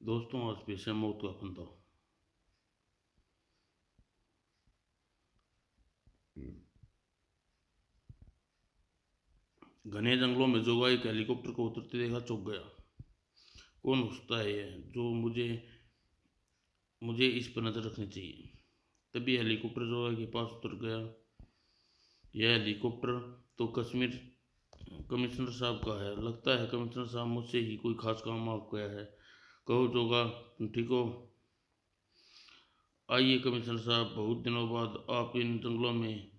दोस्तों, आज पेश है मौत का फंदा। घने जंगलों में जोगा एक हेलीकॉप्टर को उतरते देखा चौंक गया। कौन हो सकता है यह जो मुझे मुझे इस पर नजर रखनी चाहिए। तभी हेलीकॉप्टर जोगा के पास उतर गया। यह हेलीकॉप्टर तो कश्मीर कमिश्नर साहब का है। लगता है कमिश्नर साहब मुझसे ही कोई खास काम आ गया है। कहो जोगा, तुम ठीक हो? आइए कमिश्नर साहब, बहुत दिनों बाद आप इन जंगलों में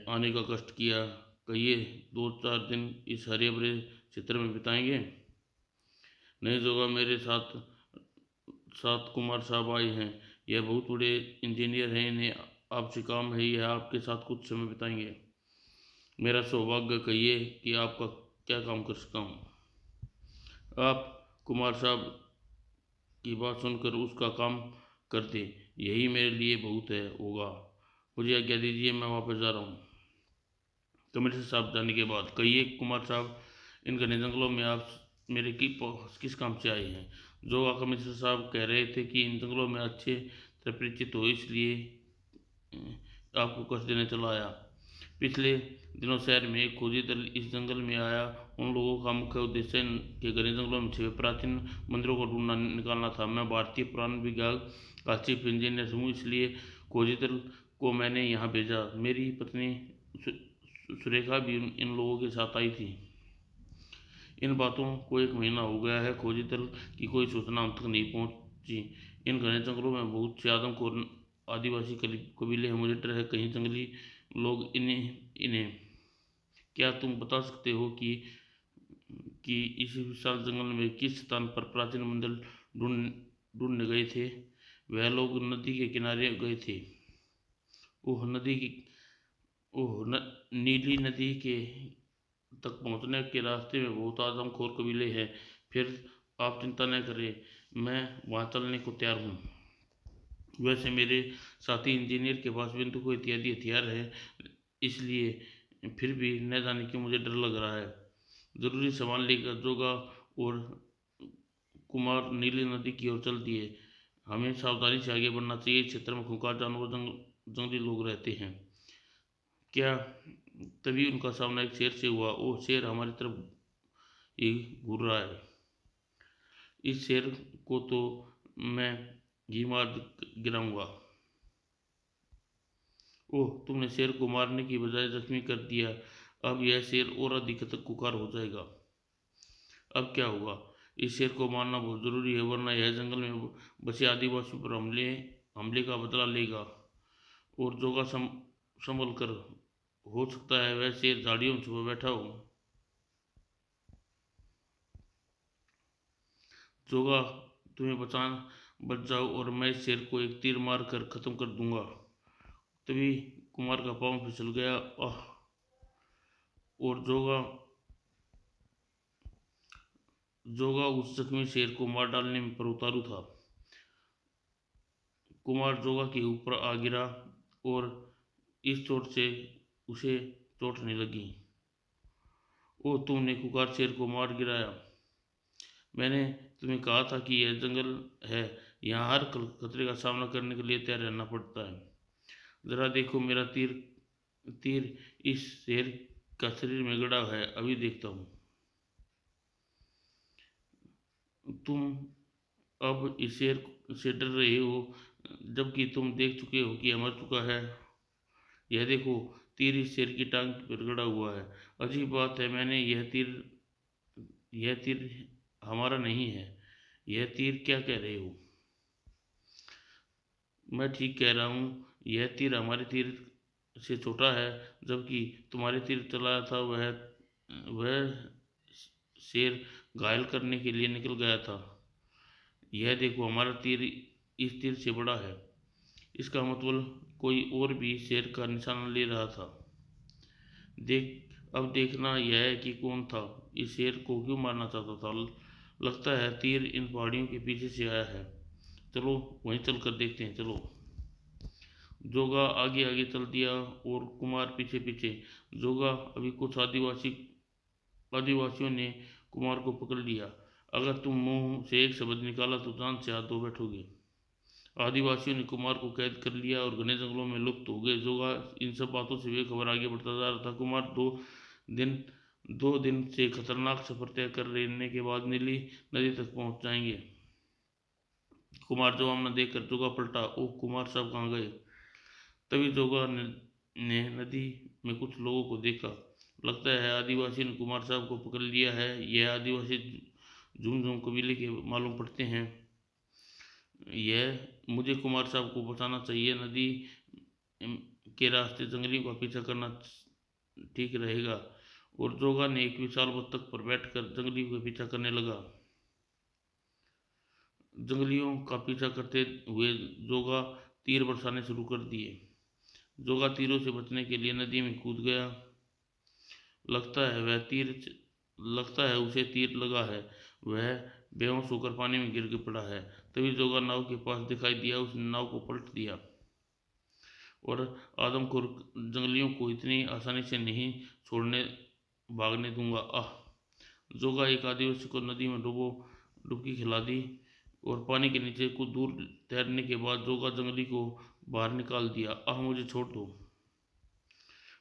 आने का कष्ट किया। कहिए, 2-4 दिन इस हरे भरे क्षेत्र में बिताएंगे? नहीं जोगा, मेरे साथ साथ कुमार साहब आए हैं। यह बहुत बड़े इंजीनियर हैं, इन्हें आपसे काम है, यह आपके साथ कुछ समय बिताएंगे। मेरा सौभाग्य, कहिए कि आपका क्या काम कर सकता हूँ। आप कुमार साहब की बात सुनकर उसका काम कर दे, यही मेरे लिए बहुत है होगा। मुझे आज्ञा दीजिए, मैं वापस जा रहा हूँ। कमिश्नर साहब जाने के बाद, कहिए कुमार साहब, इन घने जंगलों में आप मेरे किस काम से आए हैं? जो कमिश्नर साहब कह रहे थे कि इन जंगलों में अच्छे तरह परिचित हो, इसलिए आपको कष्ट देने चला आया। पिछले दिनों शहर में एक खोजी दल इस जंगल में आया। उन लोगों का मुख्य उद्देश्य के घने जंगलों में छिपे प्राचीन मंदिरों को ढूंढना निकालना था। मैं भारतीय पुराण विभाग का चीफ इंजीनियर हूँ, इसलिए खोजी दल को मैंने यहाँ भेजा। मेरी पत्नी सुरेखा भी इन लोगों के साथ आई थी। इन बातों को 1 महीना हो गया है, खोजी दल की कोई सूचना हम तक नहीं पहुंची। इन घने जंगलों में बहुत से आदमखोर आदिवासी कबीले हैं। मुझे डर है कहीं जंगली लोग इन्हें इन्हें क्या तुम बता सकते हो कि इस विशाल जंगल में किस स्थान पर प्राचीन मंदिर ढूंढ ढूंढने गए थे? वह लोग नदी के किनारे गए थे। ओह नदी की नीली नदी के तक पहुंचने के रास्ते में बहुत आदमखोर कबीले हैं। फिर आप चिंता न करें, मैं वहां चलने को तैयार हूँ। वैसे मेरे साथी इंजीनियर के पास बंदूक इत्यादि हथियार है, इसलिए फिर भी न जाने क्यों मुझे डर लग रहा है। जरूरी सामान लेकर जोगा और कुमार नीली नदी की ओर चल दिए। हमें सावधानी से आगे बढ़ना चाहिए, इस क्षेत्र में खूंखार जानवर जंगली लोग रहते हैं। क्या तभी उनका सामना एक शेर से हुआ। वो शेर हमारी तरफ ही घूर रहा है। इस शेर को तो मैं ही मार गिराऊंगा। ओह, तुमने शेर को मारने की बजाय जख्मी कर दिया। अब यह शेर और अधिक कुकार हो जाएगा। अब क्या होगा? इस शेर को मारना बहुत जरूरी है, वरना यह जंगल में बसे आदिवासियों पर हमले का बदला लेगा। और जोगा संभल कर, हो सकता है वह शेर झाड़ियों में छुपा बैठा हो। जोगा, तुम्हें बच जाओ और मैं इस शेर को एक तीर मार कर खत्म कर दूंगा। तभी कुमार का पांव फिसल गया। आह! और जोगा उस जख्मी शेर को मार डालने में पर उतारू था। कुमार जोगा के ऊपर आ गिरा और इस चोट से उसे चोट नहीं लगी। ओ, तुमने कुकार शेर को मार गिराया। मैंने तुम्हें कहा था कि यह जंगल है, यहाँ हर खतरे का सामना करने के लिए तैयार रहना पड़ता है। जरा देखो, मेरा तीर तीर इस शेर का शरीर में गड़ा है, अभी देखता हूँ। तुम अब इस शेर से डर रहे हो, जबकि तुम देख चुके हो कि मर चुका है। यह देखो, तीर इस शेर की टांग पर गड़ा हुआ है। अजीब बात है, यह तीर हमारा नहीं है। यह तीर क्या कह रहे हो? मैं ठीक कह रहा हूँ, यह तीर हमारे तीर से छोटा है। जबकि तुम्हारे तीर चलाया था, वह शेर घायल करने के लिए निकल गया था। यह देखो, हमारा तीर इस तीर से बड़ा है। इसका मतलब कोई और भी शेर का निशाना ले रहा था। अब देखना यह है कि कौन था, इस शेर को क्यों मारना चाहता था। लगता है तीर इन पहाड़ियों के पीछे से आया है। चलो वहीं चलकर देखते हैं, चलो। जोगा आगे आगे चल दिया और कुमार पीछे पीछे। जोगा अभी कुछ आदिवासियों ने कुमार को पकड़ लिया। अगर तुम मुंह से एक शब्द निकाला तो जान से हाथ धो बैठोगे। आदिवासियों ने कुमार को कैद कर लिया और घने जंगलों में लुप्त हो गए। जोगा इन सब बातों से बेखबर आगे बढ़ता जा रहा था। कुमार दिन 2 दिन से खतरनाक सफर तय कर लेने के बाद नीली नदी तक पहुंच जाएंगे। कुमार जवाब न देकर जोगा पलटा। ओह कुमार साहब कहाँ गए? तभी जोगा ने नदी में कुछ लोगों को देखा। लगता है आदिवासी ने कुमार साहब को पकड़ लिया है। यह आदिवासी झुमझुम कबीले के मालूम पड़ते हैं। यह मुझे कुमार साहब को बचाना चाहिए। नदी के रास्ते जंगलियों का पीछा करना ठीक रहेगा। और जोगा ने एक विशाल बत्तख पर बैठकर जंगलियों का पीछा करने लगा। जंगलियों का पीछा करते हुए जोगा तीर बरसाने शुरू कर दिए। जोगा तीरों से बचने के लिए नदी में कूद गया। लगता है उसे तीर लगा है। वह बेहोश होकर पानी में गिर के पड़ा है। तभी जोगा नाव के पास दिखाई दिया। उसने नाव को पलट दिया और आदमखोर जंगलियों को इतनी आसानी से नहीं छोड़ने भागने दूंगा। आह! जोगा एक आदिवासी को नदी में डुबकी खिला दी और पानी के नीचे कुछ दूर तैरने के बाद जोगा जंगली को बाहर निकाल दिया। आह! मुझे छोड़ दो।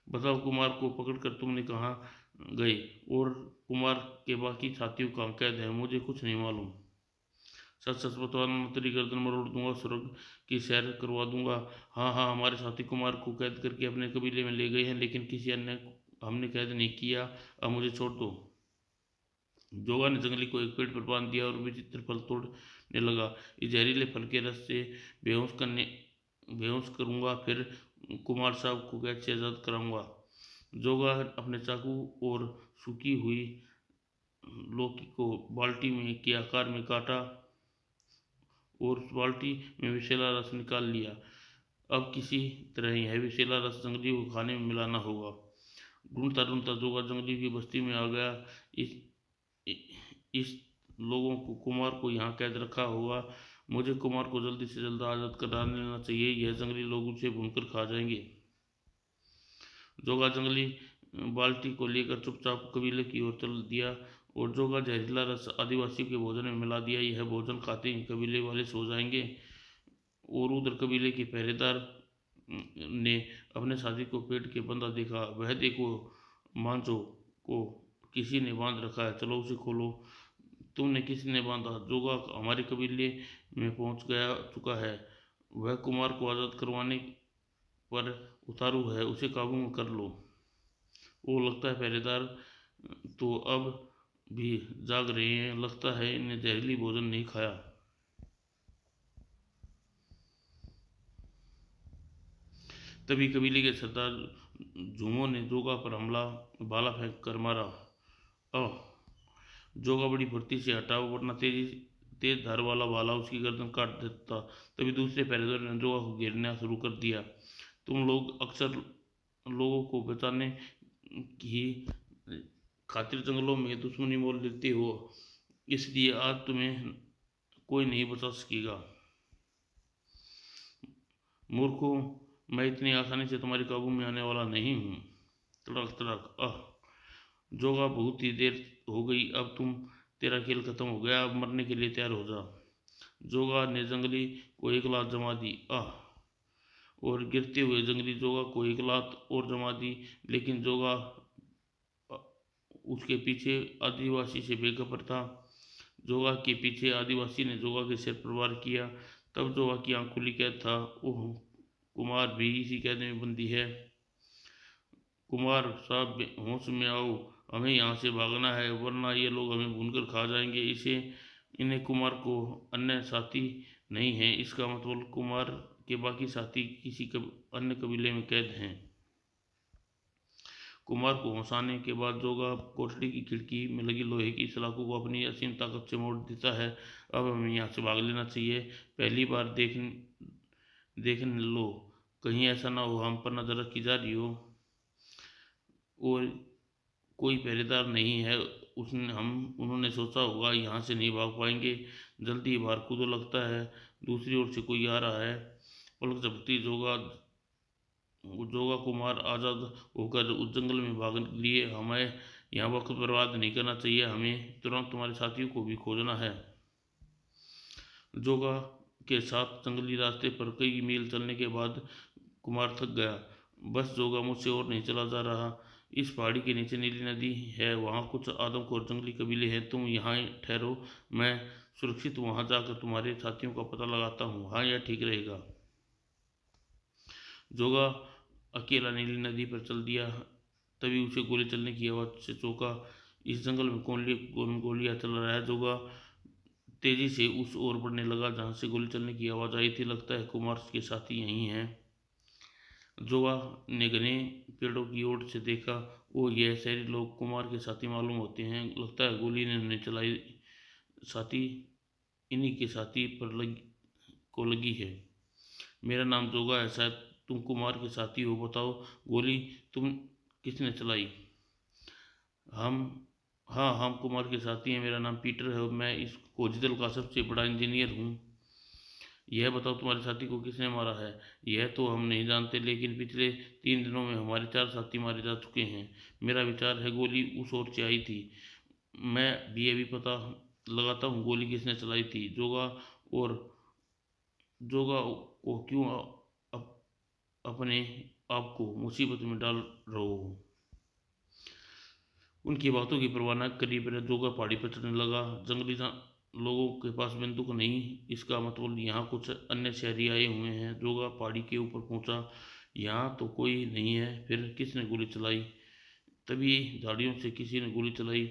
बताओ कुमार को पकड़कर तुमने कहाँ गए और कुमार के बाकी साथियों कहाँ कैद है? मुझे कुछ नहीं मालूम। सच सच बताना, तेरी गर्दन मरोड़ दूंगा, स्वर्ग की सैर करवा दूंगा। हाँ हाँ, हमारे साथी कुमार को कैद करके अपने कबीले में ले गए हैं, लेकिन किसी अन्य हमने कैद नहीं किया। अब मुझे छोड़ दो। जोगा ने जंगली को एक पेड़ पर बांध दिया और विचित्र फल तोड़ने लगा। इस जहरीले फल के रस से बेहोश करूंगा, फिर कुमार साहब को कैद से आजाद कराऊंगा। जोगा अपने चाकू और सूखी हुई लौकी को बाल्टी में के आकार में काटा और उस बाल्टी में विषैला रस निकाल लिया। अब किसी तरह यह विषैला रस जंगलियों को खाने में मिलाना होगा। ढूंढता ढूंढता जोगा जंगलियों की बस्ती में आ गया। इस लोगों को कुमार को यहाँ कैद रखा होगा। मुझे कुमार को जल्दी से जल्द आजाद करा लेना चाहिए। यह जंगली लोग उसे भूनकर खा जाएंगे। जोगा जंगली बाल्टी को लेकर चुपचाप कबीले की ओर चल दिया और जोगा जहरीला रस आदिवासियों के भोजन में मिला दिया। यह भोजन खाते ही कबीले वाले सो जाएंगे। और उधर कबीले के पहरेदार ने अपने साथी को पेट के बंधा देखा। वह देखो, मांझो को किसी ने बांध रखा है, चलो उसे खोलो। तुमने किसी ने बांधा? जोगा हमारे कबीले में पहुंच चुका है। वह कुमार को आज़ाद करवाने पर उतारू है, उसे काबू में कर लो। वो लगता है पहरेदार तो अब भी जाग रहे हैं। लगता है इन्हें जहरीली भोजन नहीं खाया। तभी कबीले के सरदार झूमो ने जोगा पर भाला फेंक कर मारा। अह! जोगा बड़ी फुर्ती से हटा, वरना तेज धार वाला भाला उसकी गर्दन काट देता। तभी दूसरे पहरेदार ने जोगा को घेरना शुरू कर दिया। तुम लोग अक्सर लोगों को बचाने की खातिर जंगलों में दुश्मनी मोल लेते हो, इसलिए आज तुम्हें कोई नहीं बचा सकेगा। मूर्खों, मैं इतनी आसानी से तुम्हारे काबू में आने वाला नहीं हूँ। तड़क तड़क। आह! जोगा, बहुत ही देर हो गई। अब तेरा खेल खत्म हो गया। अब मरने के लिए तैयार हो जा। जोगा ने जंगली को एक लात जमा दी। आह! और गिरते हुए जंगली जोगा को एक लात और जमा दी, लेकिन जोगा उसके पीछे आदिवासी से बेखबर था। जोगा के पीछे आदिवासी ने जोगा के सिर पर वार किया। तब जोगा की आंख खुली। कैद था। ओह! कुमार भी इसी कैद में बंदी है। कुमार साहब, होश में आओ, हमें यहाँ से भागना है, वरना ये लोग हमें भूनकर खा जाएंगे। इन्हें कुमार को अन्य साथी नहीं है। इसका मतलब कुमार के बाकी साथी किसी अन्य कबीले में कैद हैं। कुमार को हंसाने के बाद जोगा कोठरी की खिड़की में लगी लोहे की सलाखों को अपनी असीम ताकत से मोड़ देता है। अब हमें यहाँ से भाग लेना चाहिए। पहली बार देखने लो, कहीं ऐसा ना हो हम पर नजर रखी जा रही हो और कोई पहरेदार नहीं है। उन्होंने सोचा होगा यहाँ से नहीं भाग पाएंगे, जल्दी ही बाहर कूदो। लगता है दूसरी ओर से कोई आ रहा है। पलक झपकती जोगा कुमार आज़ाद होकर उस जंगल में भाग लिए। हमें यहाँ वक्त बर्बाद नहीं करना चाहिए, हमें तुरंत तुम्हारे साथियों को भी खोजना है। जोगा के साथ जंगली रास्ते पर कई मील चलने के बाद कुमार थक गया। बस जोगा, मुझसे और नहीं चला जा रहा। इस पहाड़ी के नीचे नीली नदी है, वहाँ कुछ आदमखोर जंगली कबीले हैं, तुम यहाँ ठहरो, मैं सुरक्षित वहाँ जाकर तुम्हारे साथियों का पता लगाता हूँ। हाँ, यह ठीक रहेगा। जोगा अकेला नीली नदी पर चल दिया। तभी उसे गोली चलने की आवाज़ से चौंका। इस जंगल में कौन गोलियां चल रहा है? जोगा तेजी से उस ओर बढ़ने लगा जहाँ से गोली चलने की आवाज़ आई थी। लगता है कुमार के साथी यहीं हैं। जोगा ने घने पेड़ों की ओर से देखा। ओ, यह शहरी लोग कुमार के साथी मालूम होते हैं। लगता है गोली ने उन्हें चलाई, साथी इन्हीं के साथी पर लगी है। मेरा नाम जोगा है, शायद तुम कुमार के साथी हो। बताओ, गोली तुम किसने चलाई? हम हाँ, हम कुमार के साथी हैं। मेरा नाम पीटर है और मैं इस खोजी दल का सबसे बड़ा इंजीनियर हूँ। यह बताओ, तुम्हारे साथी को किसने मारा है? यह तो हम नहीं जानते, लेकिन पिछले 3 दिनों में हमारे 4 साथी मारे जा चुके हैं। मेरा विचार है गोली उस ओर से आई थी। मैं भी अभी पता लगाता हूँ गोली किसने चलाई थी। और जोगा को क्यों अपने आप को मुसीबत में डाल रहे हो? उनकी बातों की परवाह न करीब जोगा पहाड़ी पर चढ़ने लगा। जंगली लोगों के पास बंदूक नहीं, इसका मतलब यहाँ कुछ अन्य शहरी आए हुए हैं। जोगा पहाड़ी के ऊपर पहुंचा। यहाँ तो कोई नहीं है, फिर किसने गोली चलाई? तभी झाड़ियों से किसी ने गोली चलाई।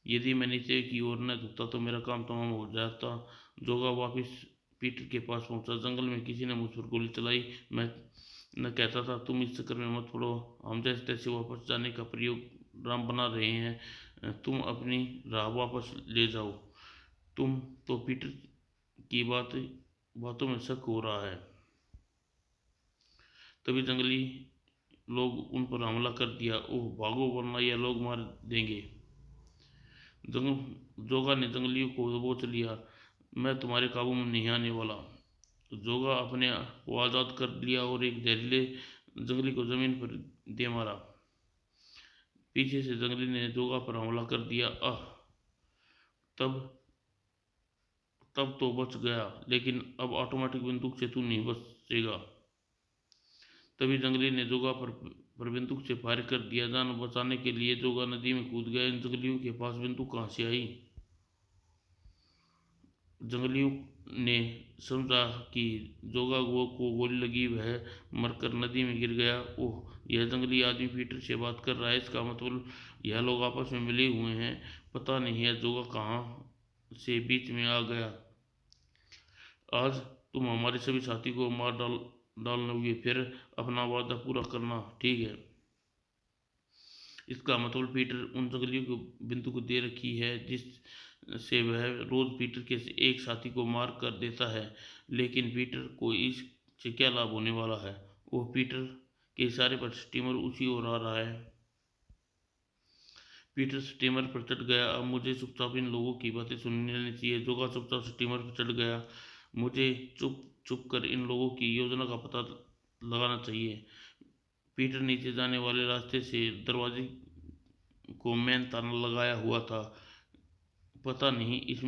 यदि मैं नीचे की ओर न झुकता तो मेरा काम तमाम हो जाता। जोगा वापिस पीटर के पास पहुंचा। जंगल में किसी ने मुझ पर गोली चलाई। मैं न कहता था तुम इस चक्कर में मत पड़ो, हम जैसे तैसे वापस जाने का प्रोग्राम बना रहे हैं, तुम अपनी राह वापस ले जाओ। तुम तो पीटर की बातों में शक हो रहा है। तभी जंगली लोग उन पर हमला कर दिया। ओह, भागो वरना यह लोग मार देंगे। जोगा ने जंगलियों को दबोच लिया। मैं तुम्हारे काबू में नहीं आने वाला। जोगा अपने को आज़ाद कर लिया और एक जहरीले जंगली को जमीन पर दे मारा। पीछे से जंगली ने जोगा पर हमला कर दिया। तब तब तो बच गया, लेकिन अब ऑटोमेटिक बंदूक से तू नहीं बचेगा। तभी जंगली ने जोगा पर बंदूक से फायर कर दिया। जान बचाने के लिए जोगा नदी में कूद गया। इन जंगलियों के पास बंदूक कहाँ से आई? जंगलियों ने समझा कि जोगा को गोली लगी, वह मरकर नदी में गिर गया। ओह, यह जंगली आदमी पीटर से बात कर रहा है, इसका मतलब यह लोग आपस में मिले हुए हैं। पता नहीं है जोगा कहाँ से बीच में आ गया। आज तुम हमारे सभी साथी को मार डालोगे, फिर अपना वादा पूरा करना, ठीक है? इसका मतलब पीटर उन जंगलियों को बंदूक दे रखी है जिस से वह रोज पीटर के एक साथी को मार कर देता है। लेकिन पीटर को इससे क्या लाभ होने वाला है? वो पीटर के इशारे पर स्टीमर उसी ओर आ रहा है। पीटर स्टीमर पर चढ़ गया। अब मुझे चुपचाप इन लोगों की बातें सुननी लेनी चाहिए। जोगा चुपचाप स्टीमर पर चढ़ गया। मुझे चुप चुप कर इन लोगों की योजना का पता लगाना चाहिए। पीटर नीचे जाने वाले रास्ते से दरवाजे को मैन ताला लगाया हुआ था। पता नहीं इस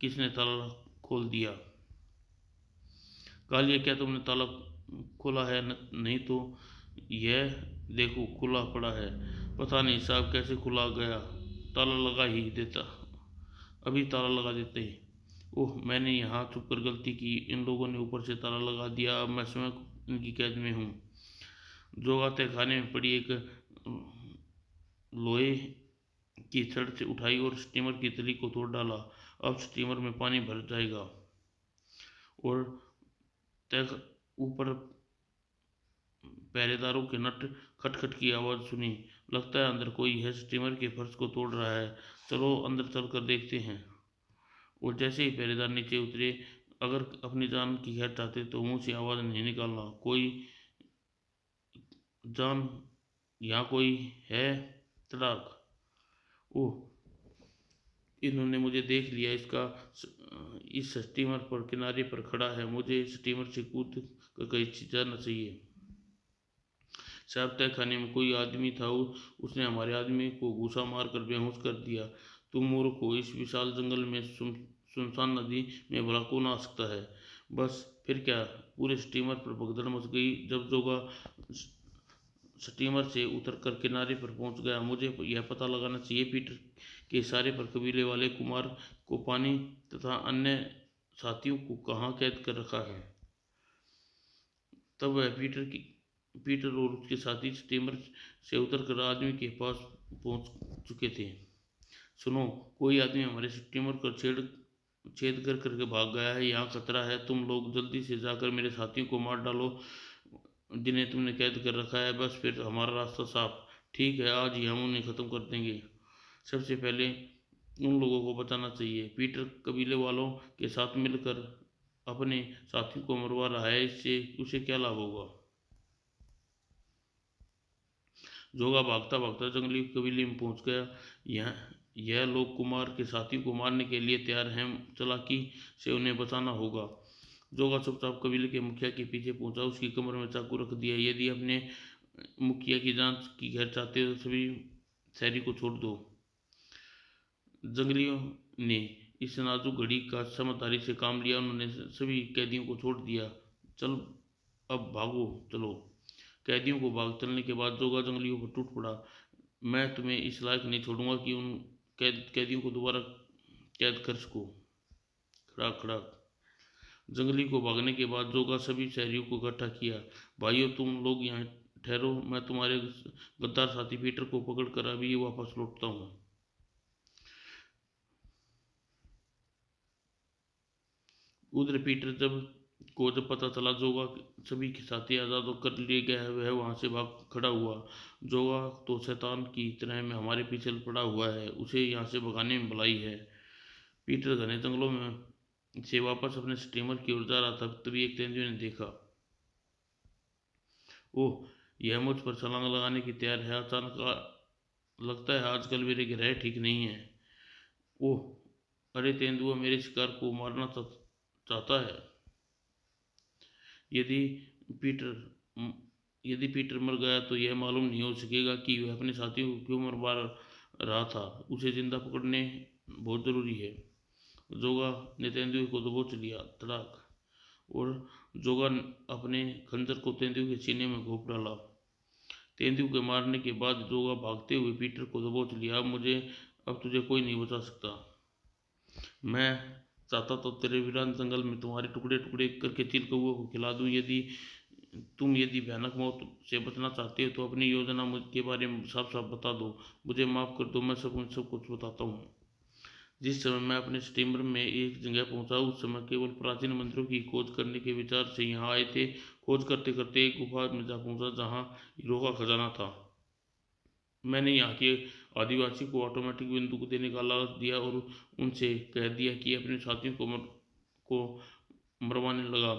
किसने ताला खोल दिया। कालिया, क्या तुमने ताला खोला है? नहीं तो। यह देखो, खुला पड़ा है। पता नहीं साहब कैसे खुला गया। ताला लगा ही देता, अभी ताला लगा देते ही। ओह, मैंने यहाँ चुप कर गलती की। इन लोगों ने ऊपर से ताला लगा दिया। अब मैं स्वयं इनकी कैद में हूँ। जोगा तहखाने में पड़ी एक लोहे की छड़ से उठाई और स्टीमर की तली को तोड़ डाला। अब स्टीमर में पानी भर जाएगा। और तक ऊपर पहरेदारों के नट खटखट की आवाज़ सुनी। लगता है अंदर कोई है, स्टीमर के फर्श को तोड़ रहा है। चलो अंदर चलकर देखते हैं। और जैसे ही पहरेदार नीचे उतरे, अगर अपनी जान की खैर चाहते तो मुंह से आवाज़ नहीं निकालना। कोई जान, यहाँ कोई है? तड़ाक! ओह, इन्होंने मुझे देख लिया। इस स्टीमर पर किनारे पर खड़ा है। मुझे स्टीमर से कूद कर कहीं जाना चाहिए। साहब तहखाने में कोई आदमी था, उसने हमारे आदमी को घूसा मार कर बेहोश कर दिया। तुम मूर्ख हो, इस विशाल जंगल में सुनसान नदी में भला कौन आ सकता है। बस फिर क्या, पूरे स्टीमर पर भगदड़ मच गई। जब जोगा स्टीमर से उतरकर किनारे पर पहुंच गया, मुझे यह पता लगाना चाहिए पीटर के इशारे पर कबीले वाले कुमार को पानी तथा अन्य साथियों को कहाँ कैद कर रखा है। तब वह पीटर और उसके साथी स्टीमर से उतरकर आदमी के पास पहुंच चुके थे। सुनो, कोई आदमी हमारे स्टीमर को छेद कर करके भाग गया है। यहाँ खतरा है। तुम लोग जल्दी से जाकर मेरे साथियों को मार डालो जिन्हें तुमने कैद कर रखा है। बस फिर हमारा रास्ता साफ। ठीक है, आज ही हम उन्हें ख़त्म कर देंगे। सबसे पहले उन लोगों को बचाना चाहिए। पीटर कबीले वालों के साथ मिलकर अपने साथियों को मरवा रहा है, इससे उसे क्या लाभ होगा। जोगा भागता भागता जंगली कबीले में पहुंच गया। यह लोग कुमार के साथियों को मारने के लिए तैयार हैं। चालाकी से उन्हें बचाना होगा। जोगा चुपचाप कबीले के मुखिया के पीछे पहुंचा। उसकी कमर में चाकू रख दिया। यदि अपने मुखिया की जांच की घर चाहते हो तो सभी शहरी को छोड़ दो। जंगलियों ने इस नाजुक घड़ी का समझदारी से काम लिया। उन्होंने सभी कैदियों को छोड़ दिया। चल, अब भागो, चलो। कैदियों को भाग चलने के बाद जोगा जंगलियों पर टूट पड़ा। मैं तुम्हें इस लायक नहीं छोड़ूंगा कि उन कैदियों को दोबारा कैद कर सको। खड़ाक खड़ाक। जंगली को भागने के बाद जोगा सभी शहरियों को इकट्ठा किया। भाइयों, तुम लोग यहाँ ठहरो, मैं तुम्हारे गद्दार साथी पीटर को पकड़कर अभी वापस लौटता हूँ। उधर पीटर जब पता चला जोगा सभी के साथी आज़ाद कर लिए गए हैं, वह वहां से भाग खड़ा हुआ। जोगा तो शैतान की तरह में हमारे पीछे पड़ा हुआ है, उसे यहाँ से भगाने में भलाई है। पीटर घने जंगलों में से वापस अपने स्टीमर की ओर जा रहा था, तभी एक तेंदुए ने देखा। ओह, यह मुझ पर छलांग लगाने की तैयार है। अचानक लगता है आजकल मेरे ग्रह ठीक नहीं है। ओह, अरे तेंदुआ मेरे शिकार को मारना चाहता है। यदि पीटर यदि पीटर मर गया तो यह मालूम नहीं हो सकेगा कि वह अपने साथियों को क्यों मरवा रहा था। उसे जिंदा पकड़ने बहुत ज़रूरी है। जोगा ने तेंदुए को दबोच लिया। तड़ाक। और जोगा अपने खंजर को तेंदुए के सीने में घोंप डाला। तेंदुए के मारने के बाद जोगा भागते हुए पीटर को दबोच लिया। अब तुझे कोई नहीं बचा सकता। मैं चाहता तो तेरे वीरान जंगल में तुम्हारे टुकड़े टुकड़े करके चील कौओं को खिला दूं। यदि भयानक मौत से बचना चाहते हो तो अपनी योजना के बारे में साफ साफ बता दो। मुझे माफ़ कर दो, मैं सब कुछ बताता हूँ। जिस समय मैं अपने स्टीमर में एक जगह पहुंचा, उस समय केवल प्राचीन मंदिरों की खोज करने के विचार से यहाँ आए थे। खोज करते करते एक गुफा में जा पहुंचा जहाँ हीरो का खजाना था। मैंने यहाँ के आदिवासी को ऑटोमेटिक बंदूक देने का लालच दिया और उनसे कह दिया कि अपने साथियों को मरवाने लगा।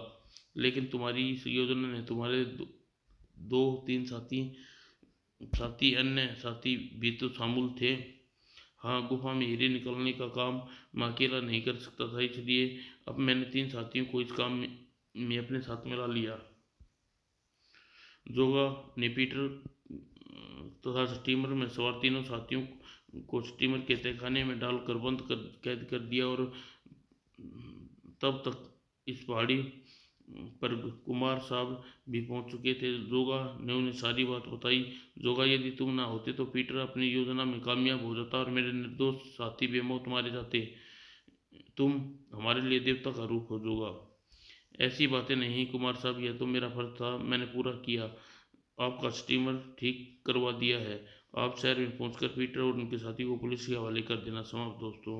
लेकिन तुम्हारी इस योजना ने तुम्हारे दो तीन अन्य साथी भी तो शामिल थे। हाँ, गुफा में हीरे निकलने का काम मैं अकेला नहीं कर सकता था, इसलिए अब मैंने 3 साथियों को इस काम में अपने साथ मिला लिया। जोगा ने पीटर तथा स्टीमर में सवार तीनों साथियों को स्टीमर के तहखाने में डालकर कैद कर दिया। और तब तक इस पहाड़ी पर कुमार साहब भी पहुंच चुके थे। जोगा ने उन्हें सारी बात बताई। जोगा, यदि तुम ना होते तो पीटर अपनी योजना में कामयाब हो जाता और मेरे निर्दोष साथी बेमौत मारे जाते। तुम हमारे लिए देवता का रूप हो जोगा। ऐसी बातें नहीं कुमार साहब, यह तो मेरा फर्ज था, मैंने पूरा किया। आपका स्टीमर ठीक करवा दिया है। आप शहर में पहुंचकर पीटर और उनके साथी को पुलिस के हवाले कर देना। समाप्त दोस्तों।